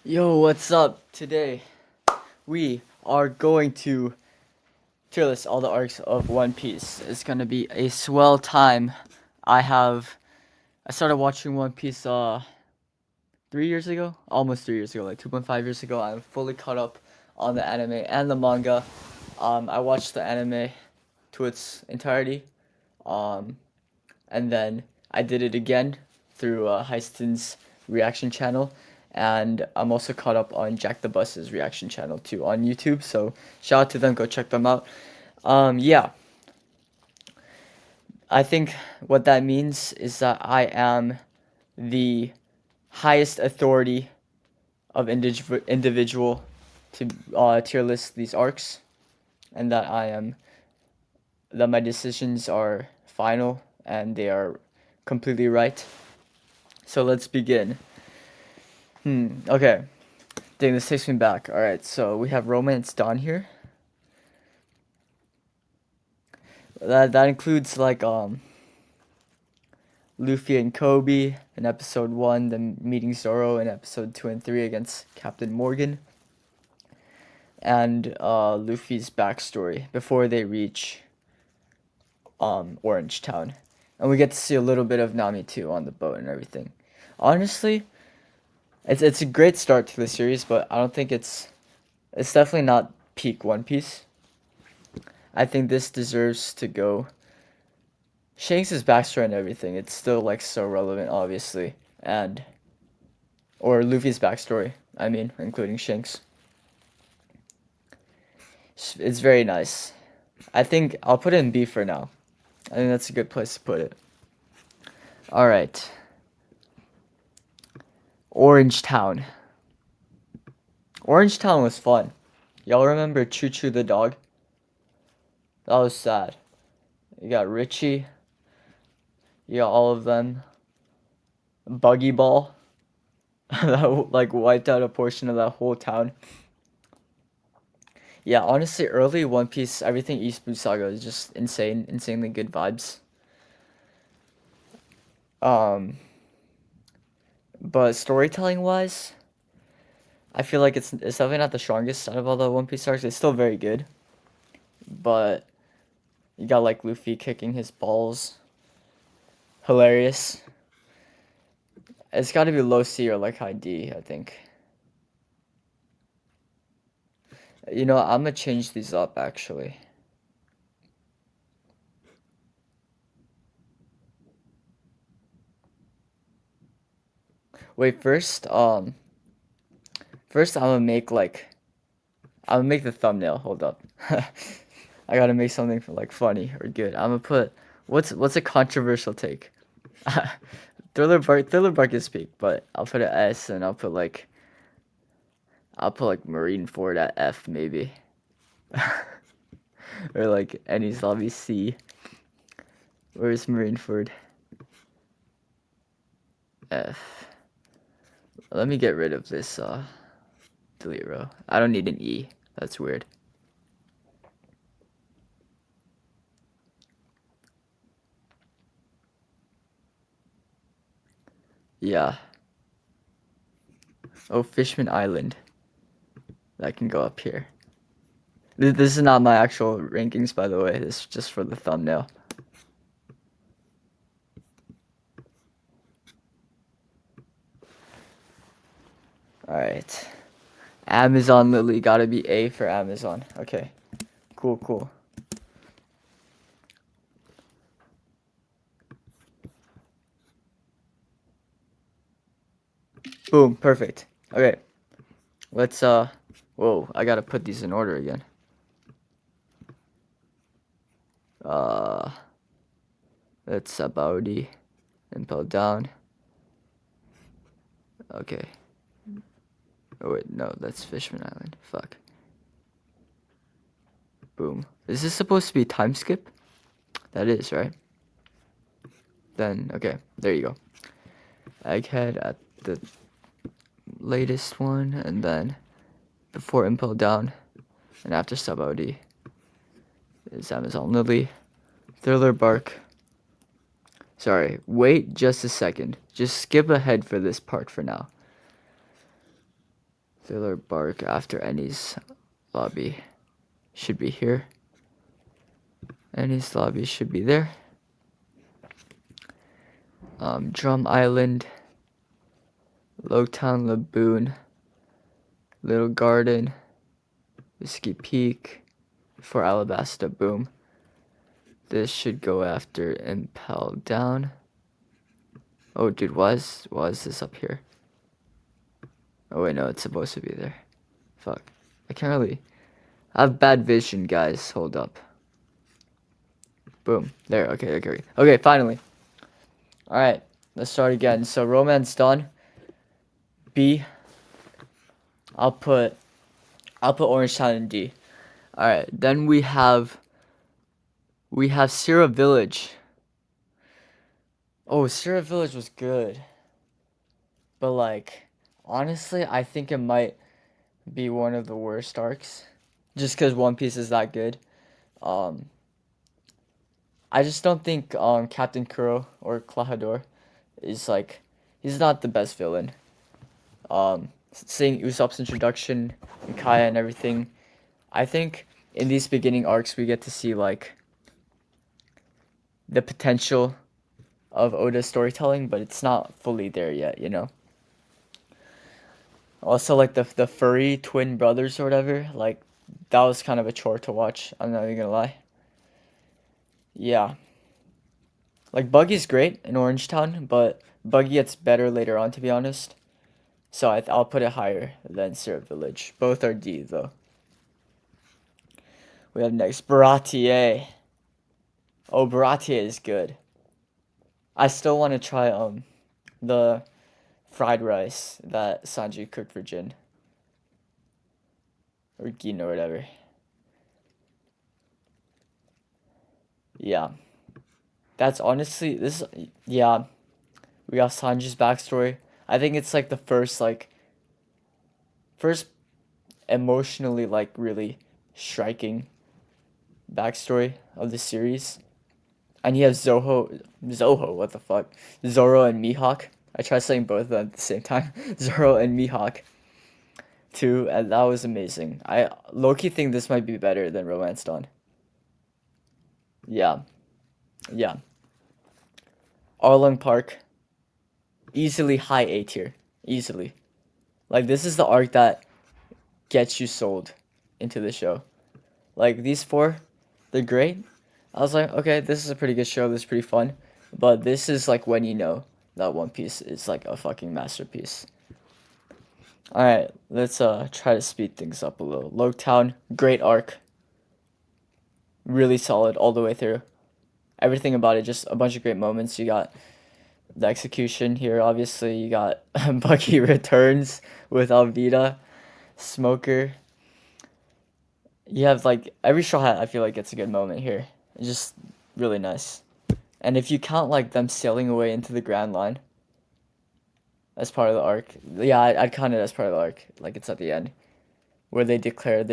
Yo, what's up? Today we are going to tier list all the arcs of One Piece. It's gonna be a swell time. I started watching One Piece 3 years ago, almost 3 years ago, like 2.5 years ago. I'm fully caught up on the anime and the manga. I watched the anime to its entirety, um, and then I did it again through Heiston's reaction channel, and I'm also caught up on Jack the Bus's reaction channel too on YouTube. So shout out to them, go check them out. Yeah, I think what that means is that I am the highest authority of individual to tier list these arcs, and that my decisions are final and they are completely right. So let's begin. Okay. Dang, this takes me back. Alright, so we have Romance Dawn here. That includes like Luffy and Kobe in episode 1, then meeting Zoro in episode 2 and 3 against Captain Morgan. And Luffy's backstory before they reach Orange Town. And we get to see a little bit of Nami too on the boat and everything. Honestly, it's a great start to the series, but I don't think it's definitely not peak One Piece. I think this deserves to go. Shanks' backstory and everything, it's still like so relevant, obviously, and or Luffy's backstory. I mean, including Shanks. It's very nice. I think I'll put it in B for now. I think that's a good place to put it. All right. Orange Town. Orange Town was fun. Y'all remember Choo Choo the dog? That was sad. You got Richie. You got all of them. Buggy Ball. That like wiped out a portion of that whole town. Yeah, honestly, early One Piece, everything East Blue Saga is just insane, insanely good vibes. Um, but storytelling wise, I feel like it's definitely not the strongest out of all the One Piece arcs. It's still very good, but you got like Luffy kicking his balls, hilarious. It's got to be low C or like high D, I think. You know, I'm gonna change these up actually. Wait, first I'm gonna make the thumbnail. Hold up. I gotta make something for like funny or good. I'm gonna put what's a controversial take? Thriller Bark is peak, but I'll put an S and I'll put like Marineford at F maybe. Or like any lobby C. Where's Marineford? F. Let me get rid of this delete row. I don't need an E. That's weird. Yeah. Oh, Fishman Island. That can go up here. This is not my actual rankings, by the way. This is just for the thumbnail. Alright. Amazon Lily. Gotta be A for Amazon. Okay. Cool, cool. Boom. Perfect. Okay. Let's, whoa. I gotta put these in order again. Let's Sabaudi. Impel down. Okay. Oh, wait. No, that's Fishman Island. Fuck. Boom. Is this supposed to be time skip? That is, right? Then, okay. There you go. Egghead at the latest one, and then before Impel down, and after Sabaudi is Amazon Lily. Thriller Bark. Sorry, wait just a second. Just skip ahead for this part for now. Thriller Bark after Annie's lobby should be here. Annie's lobby should be there. Drum Island, Lowtown Laboon, Little Garden, Whiskey Peak, for Alabasta, boom. This should go after Impel Down. Oh, dude, why is this up here? Oh, wait, no, it's supposed to be there. Fuck. I can't really... I have bad vision, guys. Hold up. Boom. There, okay, finally. Alright, let's start again. So, Romance done. B. I'll put Orange Town in D. Alright, then we have Sierra Village. Oh, Sierra Village was good. But like, honestly, I think it might be one of the worst arcs. Just because One Piece is that good. I just don't think Captain Kuro or Klahadore is like, he's not the best villain. Seeing Usopp's introduction, and Kaya and everything, I think in these beginning arcs we get to see like the potential of Oda's storytelling, but it's not fully there yet, you know. Also, like the furry twin brothers or whatever, like that was kind of a chore to watch. I'm not even gonna lie. Yeah, like Buggy's great in Orange Town, but Buggy gets better later on, to be honest. So I'll put it higher than Syrup Village. Both are D though. We have next Baratier. Oh, Baratier is good. I still want to try the fried rice that Sanji cooked for Jin. Or Gin or whatever. Yeah. That's honestly this yeah. We got Sanji's backstory. I think it's like the first emotionally like really striking backstory of the series. And you have Zoho, what the fuck? Zoro and Mihawk. I tried saying both of them at the same time. Zoro and Mihawk too, and that was amazing. I low-key think this might be better than Romance Dawn. Yeah. Yeah. Arlong Park. Easily high A tier. Easily. Like this is the arc that gets you sold into the show. Like these four, they're great. I was like, okay, this is a pretty good show. This is pretty fun. But this is like when you know that One Piece is like a fucking masterpiece. All right, let's try to speed things up a little. Loketown, great arc. Really solid all the way through. Everything about it, just a bunch of great moments. You got the execution here, obviously. You got Bucky returns with Alvida, Smoker. You have like every Straw Hat, I feel like it's a good moment here. It's just really nice. And if you count like them sailing away into the Grand Line as part of the arc, yeah, I'd count it as part of the arc. Like it's at the end where they declare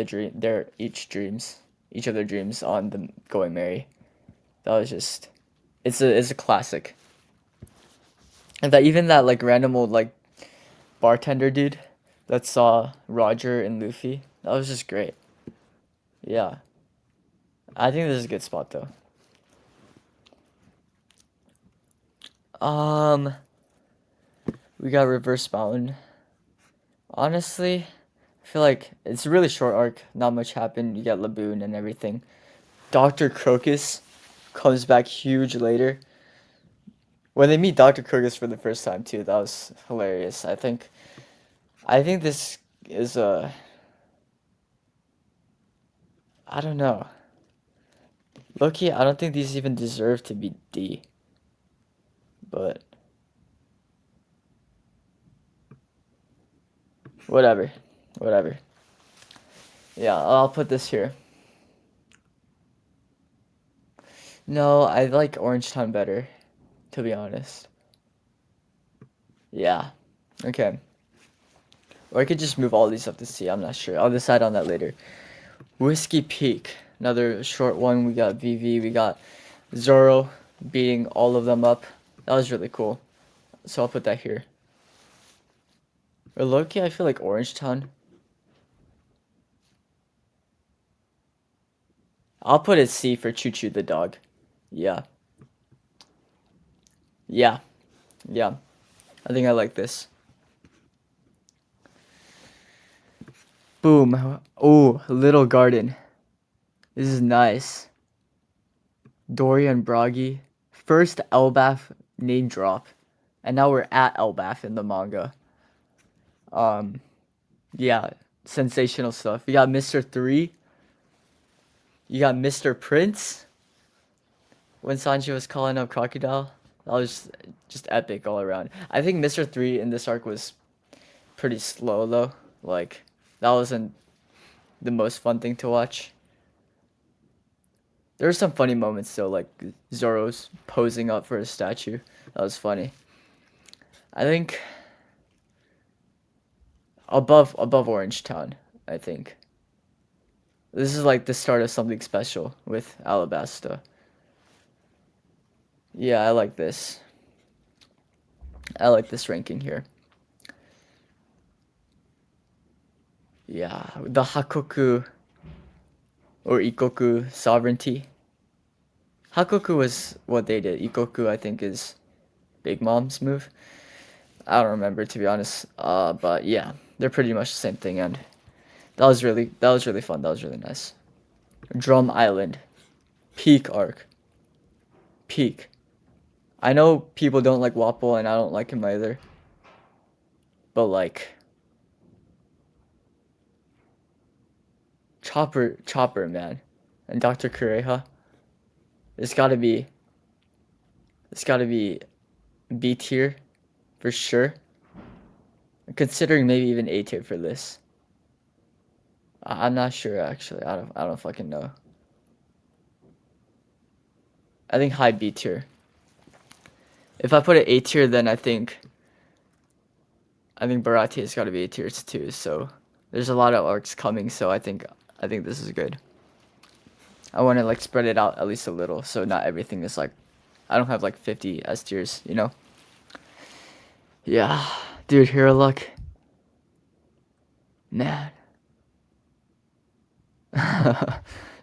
each of their dreams on them going merry. That was just, it's a classic. And that even that like random old like bartender dude that saw Roger and Luffy, that was just great. Yeah, I think this is a good spot though. Um, we got Reverse Mountain. Honestly, I feel like it's a really short arc. Not much happened. You got Laboon and everything. Dr. Crocus comes back huge later. When they meet Dr. Crocus for the first time too, that was hilarious. I think this is a, I don't know. Loki, I don't think these even deserve to be D. But whatever. Whatever. Yeah, I'll put this here. No, I like Orange Town better, to be honest. Yeah. Okay. Or I could just move all these up to C. I'm not sure. I'll decide on that later. Whiskey Peak. Another short one. We got VV. We got Zoro beating all of them up. That was really cool. So I'll put that here. Or Loki, I feel like Orange Town I'll put it C for Choo Choo the dog. Yeah. Yeah. Yeah. I think I like this. Boom. Oh, Little Garden. This is nice. Dorian Bragi. First Elbaf name drop. And now we're at Elbaf in the manga. Yeah. Sensational stuff. You got Mr. 3. You got Mr. Prince. When Sanji was calling up Crocodile. That was just epic all around. I think Mr. 3 in this arc was pretty slow though. Like, that wasn't the most fun thing to watch. There were some funny moments though, like Zoro's posing up for a statue. That was funny. I think above Orange Town, I think. This is like the start of something special with Alabasta. Yeah, I like this. I like this ranking here. Yeah, the Hakoku or Ikoku sovereignty. Hakoku was what they did. Ikoku, I think, is Big Mom's move. I don't remember, to be honest. But yeah, they're pretty much the same thing, and that was really fun. That was really nice. Drum Island, peak arc, peak. I know people don't like Wapol, and I don't like him either. But like, Chopper, man, and Dr. Kureha. It's gotta be, it's gotta be B tier, for sure. Considering maybe even A tier for this. I'm not sure actually. I don't fucking know. I think high B tier. If I put it A tier, then I think Barati's got to be A tier too. So there's a lot of arcs coming. So I think this is good. I want to like spread it out at least a little, so not everything is like, I don't have like 50 S tiers, you know? Yeah, dude, Hero Luck, man.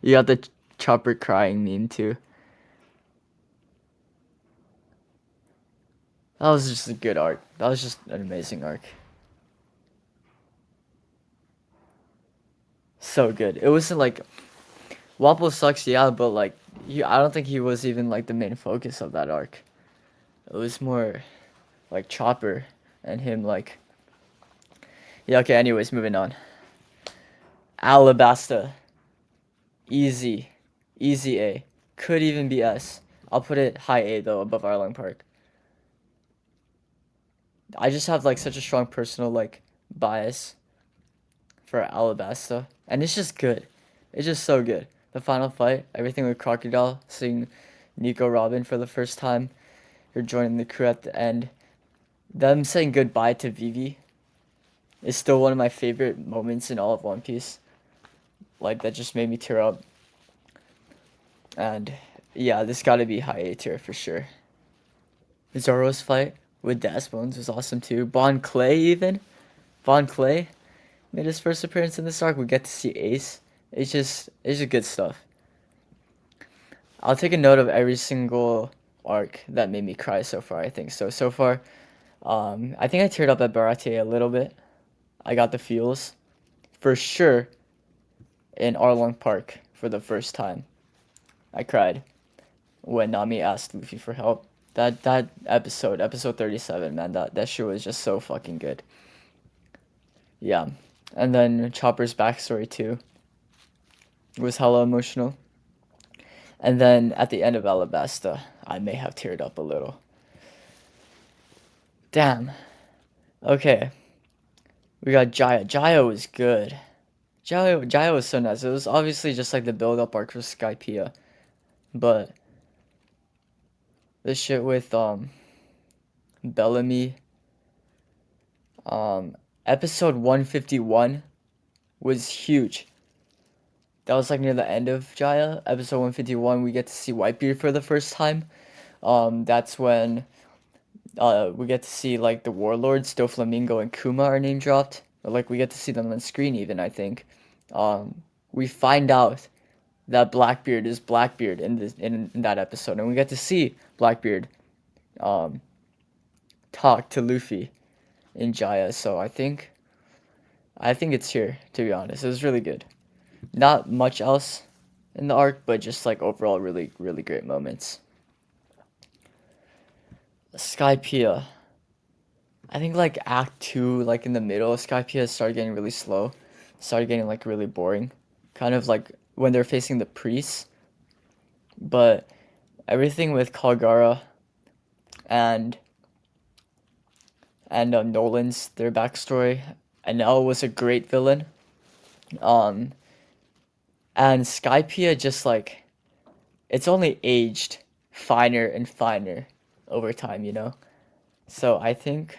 You got the Chopper crying meme too. That was just a good arc. That was just an amazing arc. So good. It wasn't like Wapol sucks, yeah, but like I don't think he was even like the main focus of that arc. It was more like Chopper and him like, yeah, okay, anyways, moving on. Alabasta. Easy. Easy A. Could even be S. I'll put it high A though, above Arlong Park. I just have like such a strong personal like bias for Alabasta. And it's just good. It's just so good. The final fight, everything with Crocodile, seeing Nico Robin for the first time. You're joining the crew at the end. Them saying goodbye to Vivi is still one of my favorite moments in all of One Piece. Like, that just made me tear up. And yeah, this gotta be high A tier for sure. Zoro's fight with Bones was awesome too. Bon Clay even. Bon Clay made his first appearance in this arc. We get to see Ace. It's just good stuff. I'll take a note of every single arc that made me cry so far, I think. So far, I think I teared up at Barate a little bit. I got the feels. For sure, in Arlong Park for the first time. I cried when Nami asked Luffy for help. That episode 37, man, that shit was just so fucking good. Yeah. And then Chopper's backstory too was hella emotional. And then at the end of Alabasta, I may have teared up a little. Damn. Okay. We got Jaya. Jaya was good. Jaya was so nice. It was obviously just like the build up arc for Skypiea. But the shit with Bellamy, episode 151 was huge. That was like near the end of Jaya. Episode 151, we get to see Whitebeard for the first time. That's when we get to see like the warlords, Doflamingo and Kuma are name dropped. Or, like, we get to see them on screen even, I think. We find out that Blackbeard is Blackbeard in that episode, and we get to see Blackbeard um, talk to Luffy in Jaya. So I think it's here, to be honest. It was really good. Not much else in the arc, but just like overall really really great moments. Skypiea. I think like Act 2, like in the middle of Skypiea started getting really slow. Started getting like really boring. Kind of like when they're facing the priests. But everything with Kalgara and Nolan's their backstory. Enel was a great villain. Um and Skypiea just like it's only aged finer and finer over time, you know? So I think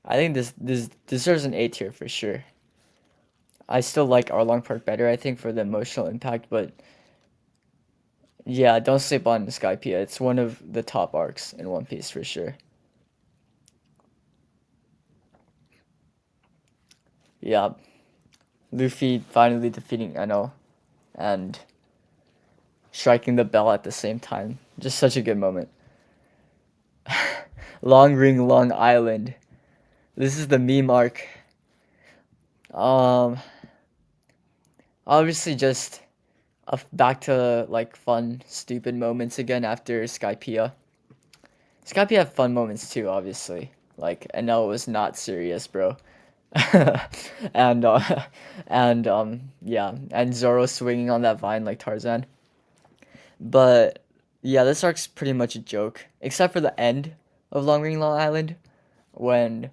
this deserves an A tier for sure. I still like Arlong Park better, I think, for the emotional impact, but yeah, don't sleep on Skypiea. It's one of the top arcs in One Piece for sure. Yeah, Luffy finally defeating Eno and striking the bell at the same time. Just such a good moment. Long Ring, Long Island. This is the meme arc. Um, obviously just back to like fun, stupid moments again after Skypiea. Skypiea had fun moments too, obviously. Like, Enel was not serious, bro. and yeah, and Zoro swinging on that vine like Tarzan. But yeah, this arc's pretty much a joke, except for the end of Long Ring Long Island when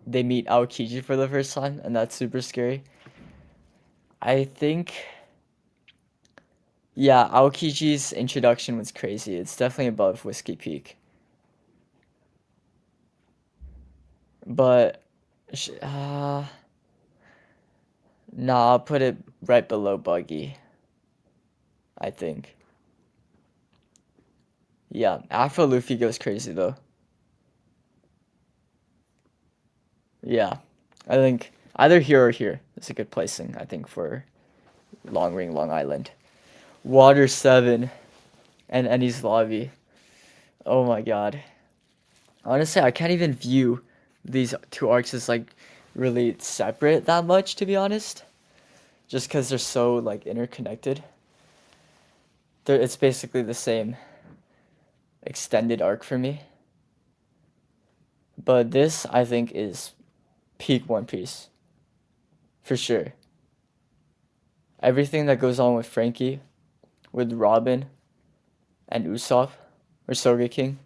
they meet Aokiji for the first time, and that's super scary. I think yeah, Aokiji's introduction was crazy. It's definitely above Whiskey Peak, but nah, I'll put it right below Buggy. I think. Yeah, Afro Luffy goes crazy though. Yeah, I think either here or here is a good placing. I think for Long Ring Long Island, Water 7, and Enies Lobby. Oh my god. Honestly, I can't even view these two arcs as like really separate that much, to be honest. Just because they're so like interconnected. It's basically the same extended arc for me. But this, I think, is peak One Piece for sure. Everything that goes on with Frankie, with Robin, and Usopp, or Sogeking.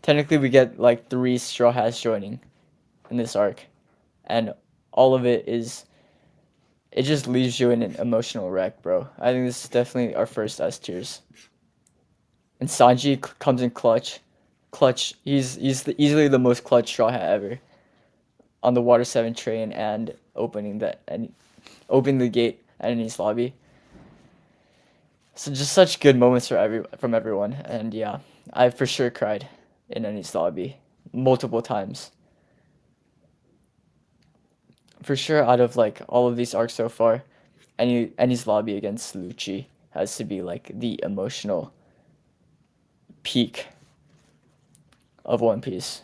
Technically, we get like 3 Straw Hats joining in this arc, and all of it just leaves you in an emotional wreck, bro. I think this is definitely our first S tiers. And Sanji comes in clutch, clutch. Easily the most clutch Straw Hat ever on the Water 7 train and opening the gate at Enies Lobby. So just such good moments from everyone, and yeah, I for sure cried in Enies Lobby multiple times. For sure, out of like all of these arcs so far, Enies Lobby against Lucci has to be like the emotional peak of One Piece,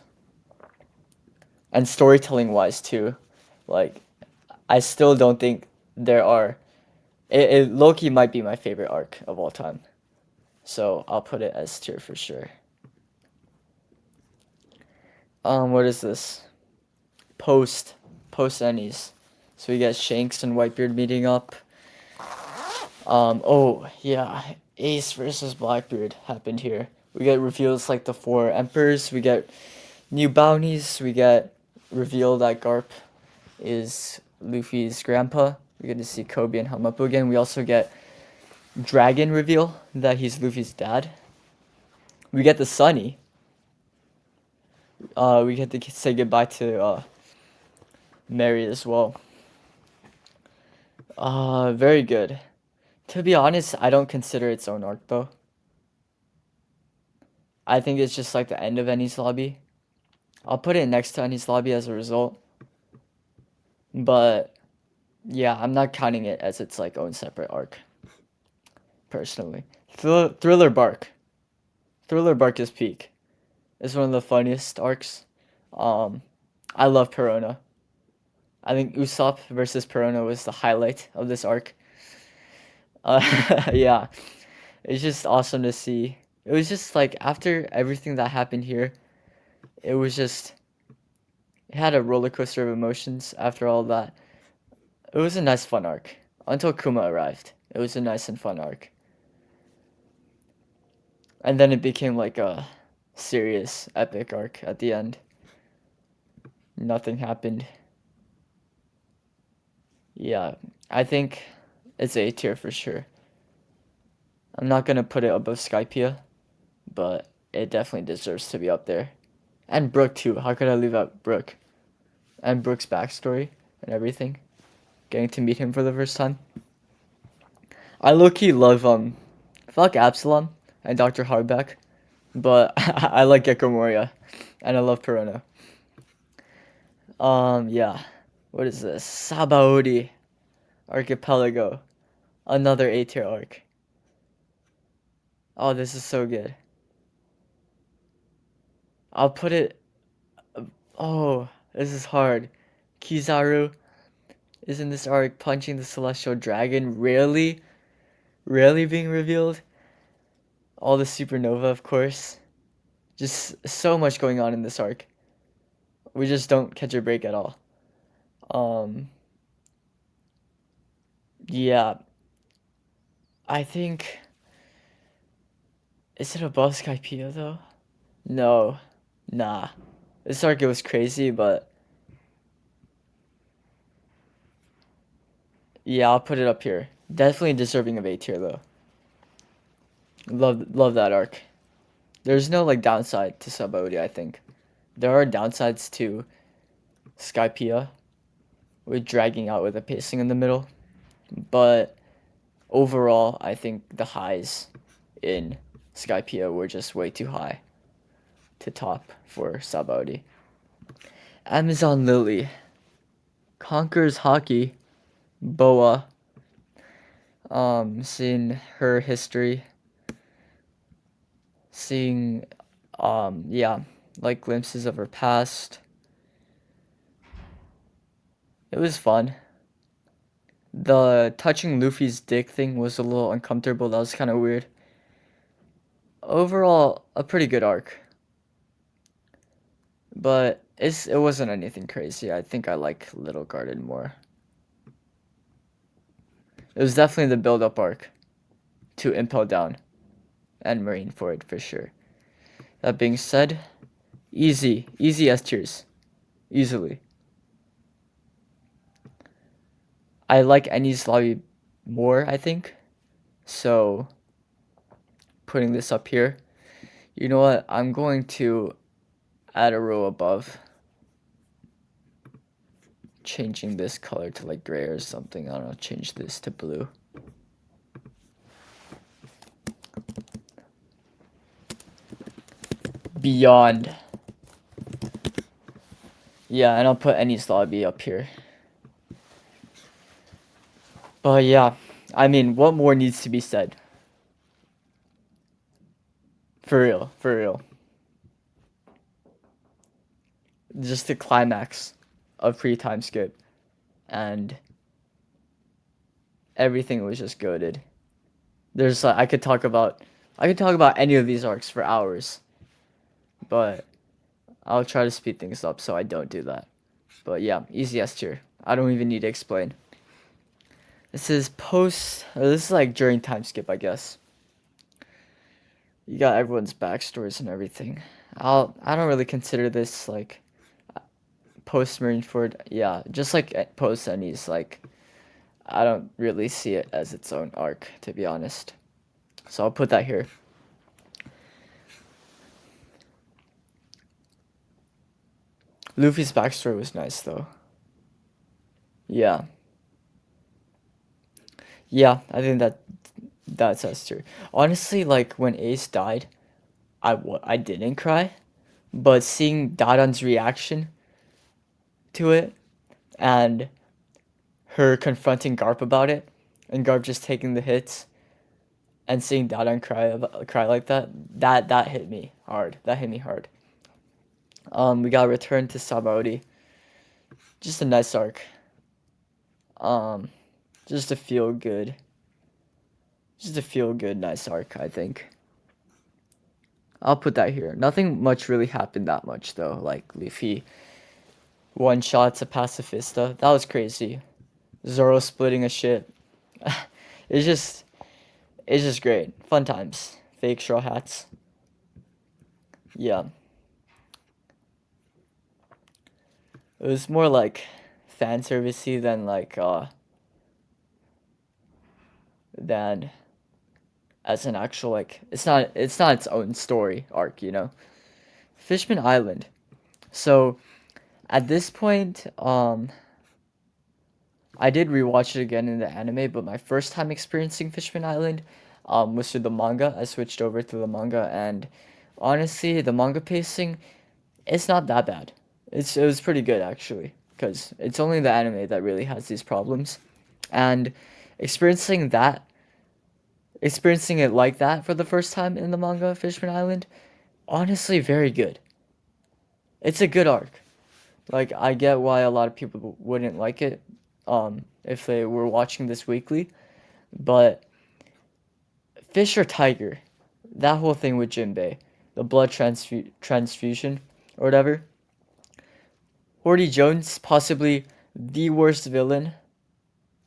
and storytelling wise too. Like, I still don't think there are. Loki might be my favorite arc of all time, so I'll put it as tier for sure. What is this? Post Ennies. So we got Shanks and Whitebeard meeting up. Oh yeah, Ace versus Blackbeard happened here. We get reveals like the 4 emperors. We get new bounties. We get revealed that Garp is Luffy's grandpa. We get to see Kobe and Hamapu again. We also get Dragon reveal that he's Luffy's dad. We get the Sunny. We get to say goodbye to Mary as well. Very good. To be honest, I don't consider its own arc though. I think it's just like the end of Enies Lobby. I'll put it next to Enies Lobby as a result. But Yeah, I'm not counting it as its like own separate arc, personally. Thriller Bark. Thriller Bark is peak. It's one of the funniest arcs. Um, I love Perona. I think Usopp versus Perona was the highlight of this arc. Yeah, it's just awesome to see. It was just like after everything that happened here, it was just it had a roller coaster of emotions after all that. It was a nice fun arc until Kuma arrived. It was a nice and fun arc. And then it became like a serious epic arc at the end. Nothing happened. Yeah, I think it's A tier for sure. I'm not gonna put it above Skypia, but it definitely deserves to be up there. And Brooke too. How could I leave out Brooke? And Brooke's backstory and everything. Getting to meet him for the first time. I low key love fuck Absalom and Dr. Hardback, but I like Gecko Moria, and I love Perona. Yeah. What is this? Sabaody Archipelago. Another A tier arc. Oh, this is so good. I'll put it. Oh, this is hard. Kizaru is in this arc punching the celestial dragon. Rarely, rarely being revealed. All the supernova, of course. Just so much going on in this arc. We just don't catch a break at all. Um, yeah, I think. Is it above Skypea though? No, nah. This arc it was crazy, but yeah, I'll put it up here. Definitely deserving of A tier though. Love that arc. There's no like downside to Sabaody, I think. There are downsides to Skypea with dragging out with the pacing in the middle, but overall, I think the highs in Skypea were just way too high to top for Sabaody. Amazon Lily conquers hockey. Boa, seeing her history, seeing, yeah, like glimpses of her past. It was fun. The touching Luffy's dick thing was a little uncomfortable. That was kind of weird. Overall, a pretty good arc, but it wasn't anything crazy. I think I like Little Garden more. It was definitely the build up arc to Impel Down and Marineford for sure. That being said, easy S tiers, easily. I like Enies Lobby more, I think. So putting this up here. You know what? I'm going to add a row above. Changing this color to like gray or something. I don't know. Change this to blue. Beyond. Yeah, and I'll put Enies Lobby up here. But yeah, I mean, what more needs to be said? For real, for real. Just the climax of pre-time skip, and everything was just goated. There's I could talk about any of these arcs for hours, but I'll try to speed things up so I don't do that. But yeah, easy S tier. I don't even need to explain. This is this is like during time skip, I guess. You got everyone's backstories and everything. I don't really consider this like post Marineford. Yeah, just like post Enies, like I don't really see it as its own arc, to be honest. So I'll put that here. Luffy's backstory was nice though. Yeah. Yeah, I think that's S tier. Honestly, like when Ace died, I didn't cry, but seeing Dadan's reaction to it and her confronting Garp about it, and Garp just taking the hits and seeing Dadan cry like that. That hit me hard. That hit me hard. We got Return to Sabaody. Just a nice arc. Um, just a feel good. Just a feel good nice arc, I think. I'll put that here. Nothing much really happened that much though. Like Luffy one shot to Pacifista. That was crazy. Zoro splitting a ship. it's just it's just great. Fun times. Fake straw hats. Yeah. It was more like fan servicey than than as an actual like it's not its own story arc, you know. Fishman Island. So at this point, I did rewatch it again in the anime, but my first time experiencing Fishman Island was through the manga. I switched over to the manga, and honestly, the manga pacing, it's not that bad. It was pretty good actually, because it's only the anime that really has these problems, and experiencing that, experiencing it like that for the first time in the manga Fishman Island, honestly, very good. It's a good arc. Like I get why a lot of people wouldn't like it, if they were watching this weekly, but Fish or Tiger, that whole thing with Jinbei, the blood transfusion or whatever. Horty Jones, possibly the worst villain.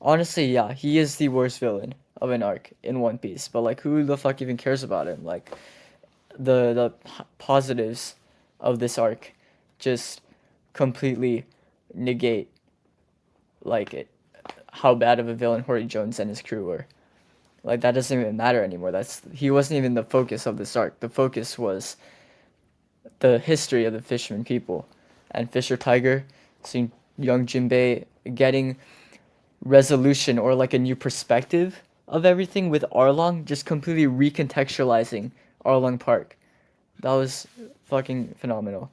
Honestly, yeah, he is the worst villain of an arc in One Piece. But like, who the fuck even cares about him? Like, the positives of this arc just completely negate like it, how bad of a villain Horty Jones and his crew were. Like that doesn't even matter anymore. He wasn't even the focus of this arc. The focus was the history of the fisherman people, and Fisher Tiger, seeing young Jinbei getting resolution or like a new perspective of everything with Arlong, just completely recontextualizing Arlong Park. That was fucking phenomenal,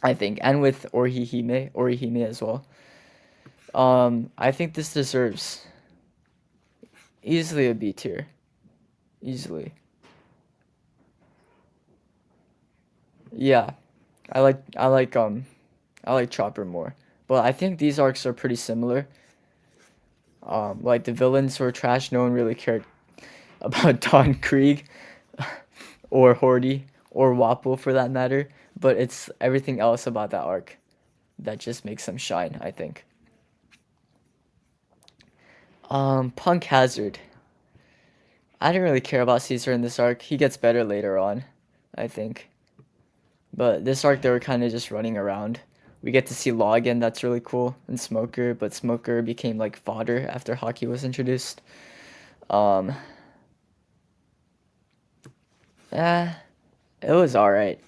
I think, and with Orihime as well. I think this deserves easily a B tier, easily. Yeah, I like Chopper more, but I think these arcs are pretty similar. Like the villains were trash. No one really cared about Don Krieg or Horty or Wapol for that matter. But it's everything else about that arc that just makes them shine, I think. Punk Hazard. I didn't really care about Caesar in this arc. He gets better later on, I think. But this arc, they were kind of just running around. We get to see Law again. That's really cool. And Smoker, but Smoker became like fodder after Hockey was introduced. Um, eh, it was alright.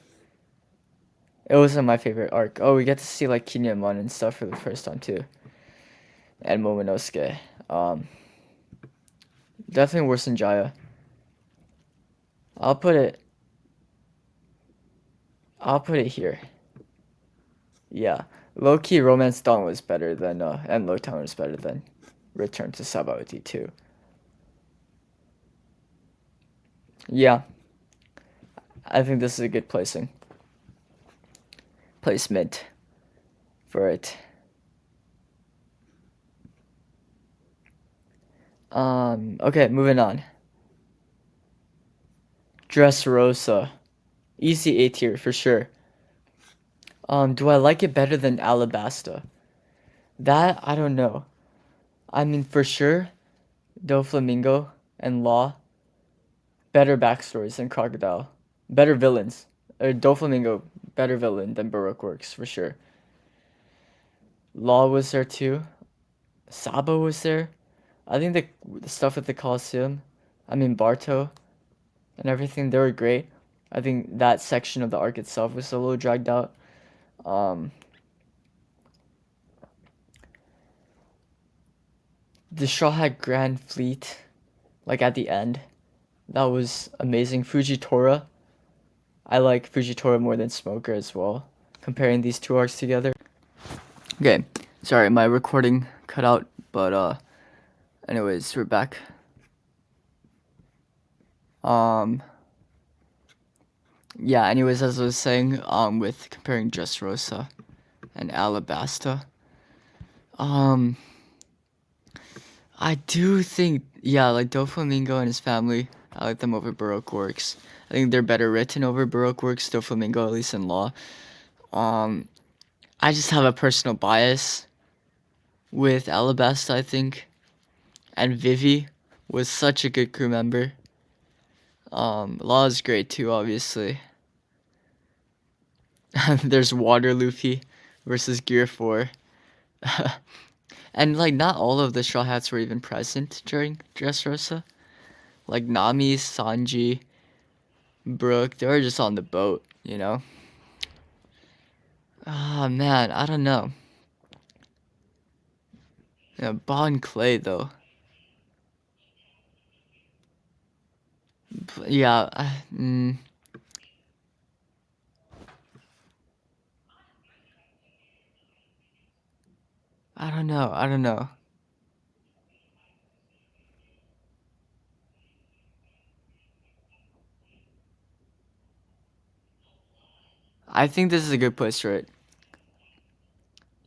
It wasn't my favorite arc. Oh, we get to see like Kinemon and stuff for the first time too. And Momonosuke. Um, Definitely worse than Jaya. I'll put it. I'll put it here. Yeah, low key Romance Dawn was better than and Low Town was better than Return to Sabaody too. Yeah, I think this is a good placement for it. Okay, moving on. Dressrosa, easy A tier for sure. Do I like it better than Alabasta? That I don't know. I mean, for sure, Doflamingo and Law, better backstories than Crocodile, better villains. Doflamingo, better villain than Baroque Works for sure. Law was there too. Sabo was there. I think the stuff at the Coliseum, I mean Barto and everything, they were great. I think that section of the arc itself was a little dragged out. Um, the Straw Hat Grand Fleet, like at the end, that was amazing. Fujitora, I like Fujitora more than Smoker as well. Comparing these two arcs together. Okay, sorry, my recording cut out But anyways, we're back. Um, yeah. Anyways, as I was saying, with comparing Dressrosa and Alabasta, um, I do think, yeah, like Doflamingo and his family, I like them over Baroque Works. I think they're better written over Baroque Works, Doflamingo, at least in law. Um, I just have a personal bias with Alabasta, I think. And Vivi was such a good crew member. Law is great too, obviously. There's Water Luffy versus Gear 4. And like not all of the Straw Hats were even present during Dressrosa. Like Nami, Sanji, Brooke, they were just on the boat, you know? Ah, man, I don't know. Yeah, Bon Clay, though. Yeah, I don't know. I don't know. I think this is a good place for it.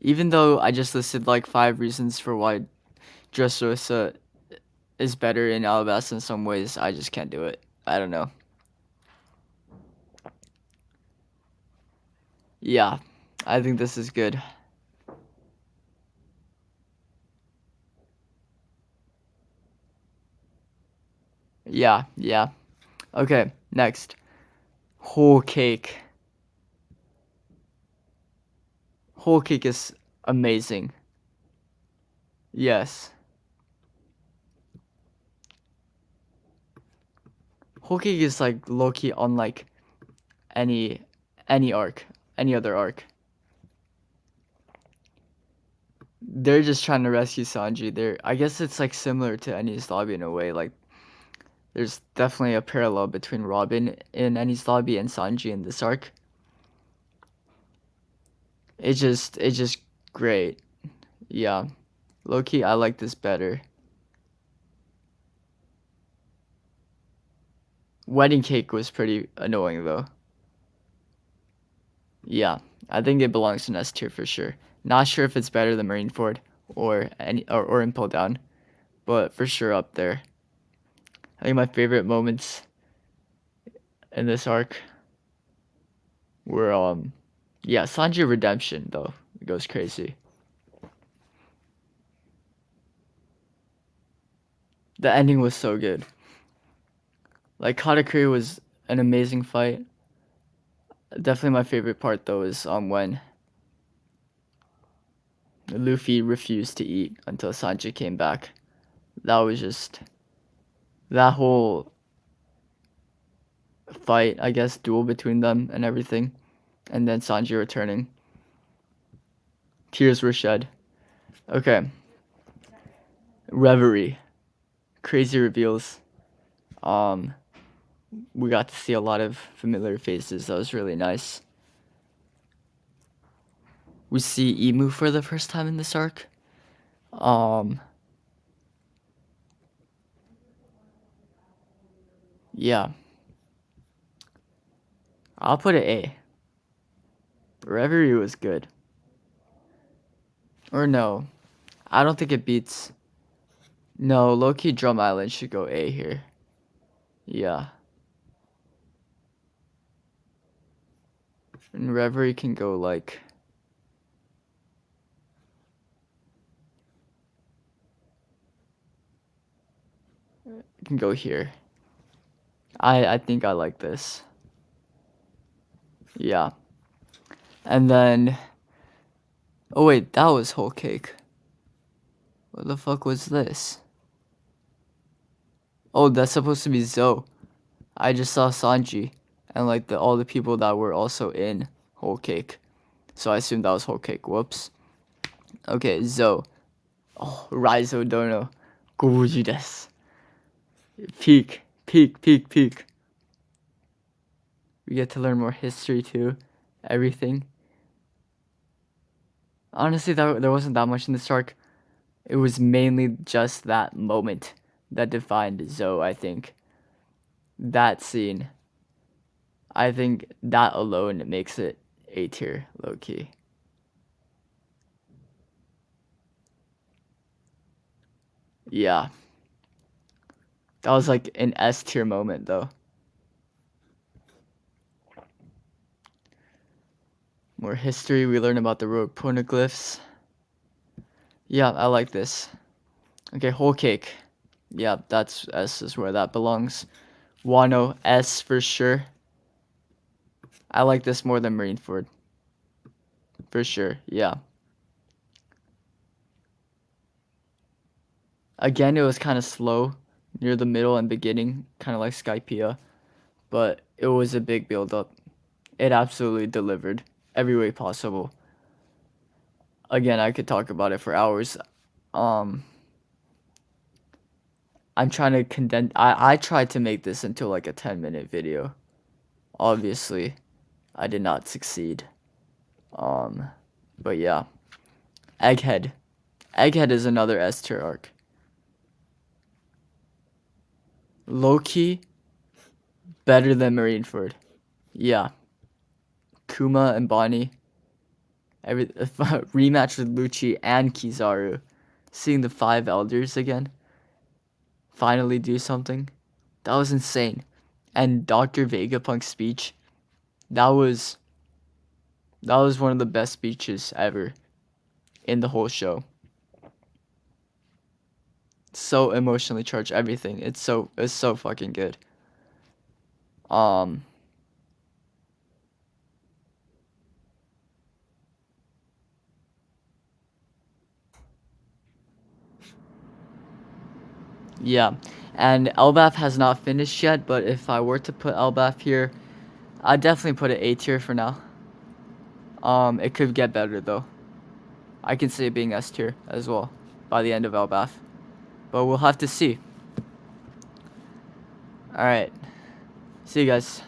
Even though I just listed like 5 reasons for why Dressrosa is better in Alabasta in some ways, I just can't do it. I don't know. Yeah, I think this is good. Yeah, yeah. Okay, next. Whole cake. Whole cake is amazing. Yes. Whole cake is like low-key unlike any any arc, any other arc. They're just trying to rescue Sanji. I guess it's like similar to Enies Lobby in a way. Like there's definitely a parallel between Robin in Enies Lobby and Sanji in this arc. It's just great. Yeah. Low-key, I like this better. Wedding cake was pretty annoying though. Yeah, I think it belongs in S tier for sure. Not sure if it's better than Marineford or Impel Down, but for sure up there. I think my favorite moments in this arc were yeah, Sanji redemption though. It goes crazy. The ending was so good. Like Katakuri was an amazing fight. Definitely my favorite part though is when Luffy refused to eat until Sanji came back. That was just that whole fight, I guess, duel between them and everything. And then Sanji returning. Tears were shed. Okay. Reverie. Crazy reveals. Um, we got to see a lot of familiar faces. That was really nice. We see Emu for the first time in this arc. Um, yeah. I'll put it A. Reverie was good. Or no. I don't think it beats. No, low-key Drum Island should go A here. Yeah. And Reverie can go like. Can go here. I think I like this. Yeah. And then. Oh wait, that was whole cake. What the fuck was this? Oh, that's supposed to be Zoe. I just saw Sanji and like all the people that were also in whole cake. So I assumed that was whole cake. Whoops. Okay, Zoe. Oh, Raizo Dono. Goji desu. Peak. Peak, peak, peak. We get to learn more history too. Everything. Honestly, there wasn't that much in this arc. It was mainly just that moment that defined Zoe, I think. That scene. I think that alone makes it A tier, low key. Yeah. That was like an S tier moment though. More history, we learn about the road poneglyphs. Yeah, I like this. Okay, whole cake. Yeah, that's S is where that belongs. Wano, S for sure. I like this more than Marineford. For sure, yeah. Again, it was kind of slow near the middle and beginning, kind of like Skypiea, but it was a big build up. It absolutely delivered every way possible. Again, I could talk about it for hours. Um, I'm trying to condense. I tried to make this into like a 10-minute video. Obviously, I did not succeed. Um, but yeah, Egghead. Egghead is another S tier arc. Low key, better than Marineford. Yeah, Kuma and Bonnie. Every rematch with Lucci and Kizaru. Seeing the five elders again. Finally do something. That was insane. And Dr. Vegapunk's speech. That was one of the best speeches ever in the whole show. So emotionally charged, everything. It's so fucking good. Um yeah. And Elbaf has not finished yet, but if I were to put Elbaf here, I'd definitely put it A tier for now. It could get better though. I can see it being S tier as well by the end of Elbaf. But we'll have to see. Alright. See you guys.